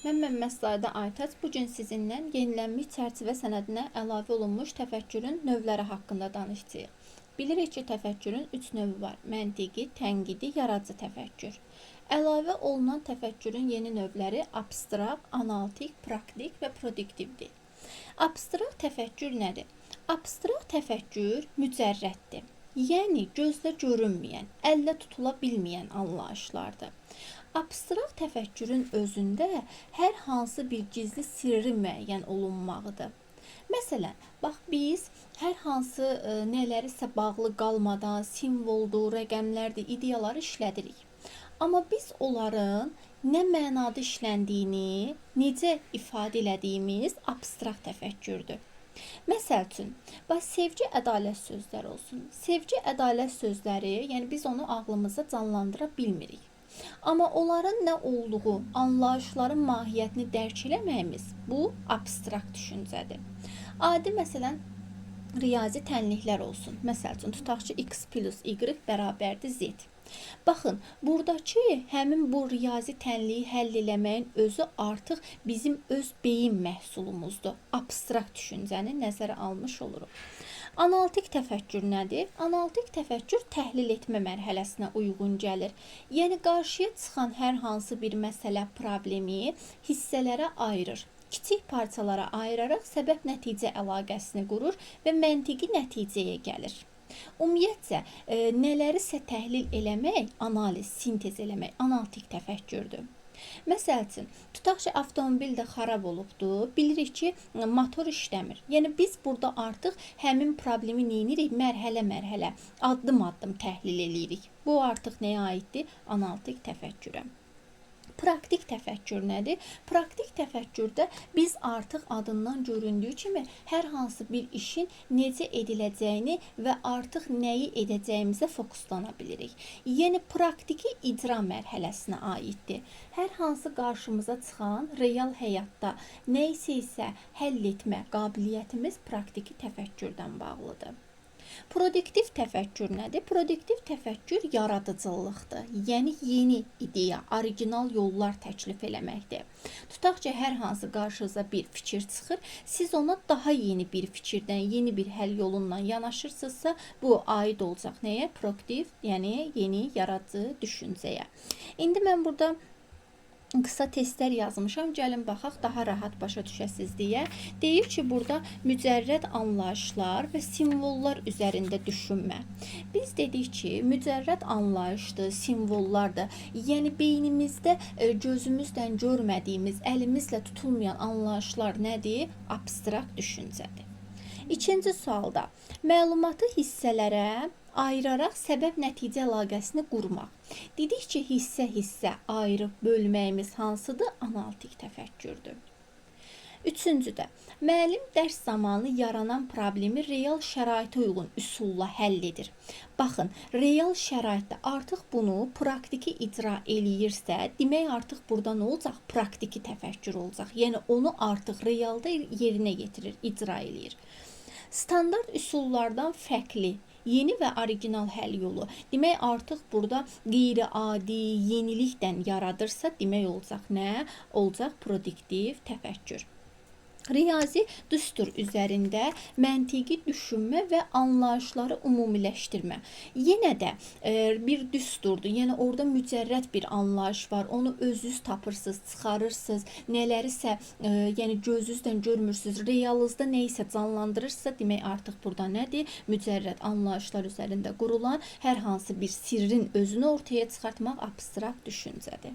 Mən Məmmədzadə Aytaç. Bugün sizinlə yenilənmiş çərçivə sənədinə əlavə olunmuş təfəkkürün növləri haqqında danışacağıq. Bilirik ki, təfəkkürün 3 növü var: məntiqi, tənqidi, yaradıcı təfəkkür. Əlavə olunan təfəkkürün yeni növləri abstrakt, analitik, praktik və produktivdir. Abstrakt təfəkkür nədir? Abstrakt təfəkkür mücərrəddir. Yəni gözlə görünməyən, əllə tutula bilməyən anlayışlardır. Abstrakt təfəkkürün özündə hər hansı bir gizli sirri müəyyən olunmaqdır. Məsələn, bax biz hər hansı nələrisə bağlı qalmadan simvoldur, rəqəmlərdir, ideyaları işlədirik. Amma biz onların nə mənada işləndiyini, necə ifadə elədiyimiz abstrakt təfəkkürdür. Məsəl üçün, bax sevgi, ədalət sözləri olsun. Sevgi, ədalət sözləri, yəni biz onu ağlımızda canlandıra bilmirik. Amma onların nə olduğu, anlayışların mahiyyətini dərk eləməyimiz bu abstrakt düşüncədir. Adi məsələn, riyazi tənliklər olsun. Məsəl üçün, tutaq ki, x plus y bərabərdir z. Baxın, buradakı həmin bu riyazi tənliyi həll eləməyin özü artıq bizim öz beyin məhsulumuzdur. Abstrakt düşüncəni nəzərə almış oluruq. Analitik təfəkkür nədir? Analitik təfəkkür təhlil etmə mərhələsinə uyğun gəlir. Yəni, qarşıya çıxan hər hansı bir məsələ, problemi hissələrə ayırır. Kiçik parçalara ayıraraq səbəb-nəticə əlaqəsini qurur və məntiqi nəticəyə gəlir. Ümumiyyətcə, nələrisə təhlil eləmək, analiz, sintez eləmək analitik təfəkkürdür. Məsəl üçün, tutaq ki, avtomobil də xarab olubdur, bilirik ki, motor işləmir. Yəni, biz burada artıq həmin problemi neyinirik? Mərhələ-mərhələ, addım-addım təhlil eləyirik. Bu artıq nəyə aiddir? Analitik təfəkkürə. Praktik təfəkkür nədir? Praktik təfəkkürdə biz artıq adından göründüyü kimi hər hansı bir işin necə ediləcəyini və artıq nəyi edəcəyimizə fokuslana bilirik. Yəni, praktiki icra mərhələsinə aiddir. Hər hansı qarşımıza çıxan real həyatda nə isə həll etmə qabiliyyətimiz praktiki təfəkkürdən bağlıdır. Produktiv təfəkkür nədir? Produktiv təfəkkür yaradıcılıqdır. Yəni, yeni ideya, orijinal yollar təklif eləməkdir. Tutaq ki, hər hansı qarşınıza bir fikir çıxır, siz ona daha yeni bir fikirdən, yeni bir həll yolundan yanaşırsınızsa, bu aid olacaq nəyə? Produktiv, yəni yeni, yaradıcı düşüncəyə. İndi mən burada qısa testlər yazmışam. Gəlin baxaq, daha rahat başa düşəsiz deyə. Deyir ki, burada mücərrəd anlayışlar və simvollar üzərində düşünmə. Biz dedik ki, mücərrəd anlayışdır, simvollardır. Yəni, beynimizdə gözümüzdən görmədiyimiz, əlimizlə tutulmayan anlayışlar nədir? Abstrakt düşüncədir. İkinci sualda, məlumatı hissələrə ayıraraq səbəb-nəticə əlaqəsini qurmaq. Dedik ki, hissə-hissə ayırıb bölməyimiz hansıdır? Analitik təfəkkürdür. Üçüncüdə, müəllim dərs zamanı yaranan problemi real şəraitə uyğun üsulla həll edir. Baxın, real şəraitdə artıq bunu praktiki icra eləyirsə, demək artıq burada nə olacaq? Praktiki təfəkkür olacaq. Yəni, onu artıq realda yerinə yetirir, icra eləyir. Standart üsullardan fərqli, yeni və orijinal həll yolu. Demək, artıq burada qeyri-adi, yenilikdən yaradırsa, demək olacaq nə? Olacaq produktiv təfəkkür. Riyazi düstur üzərində məntiqi düşünmə və anlayışları ümumiləşdirmə. Yenə də bir düsturdur. Yəni, orada mücərrəd bir anlayış var. Onu özünüz tapırsınız, çıxarırsınız. Nələrisə, yəni gözünüzdən görmürsünüz. Realınızda nə isə canlandırırsınızsa, demək artıq burada nədir? Mücərrəd anlayışlar üzərində qurulan hər hansı bir sirrin özünü ortaya çıxartmaq abstrakt düşüncədir.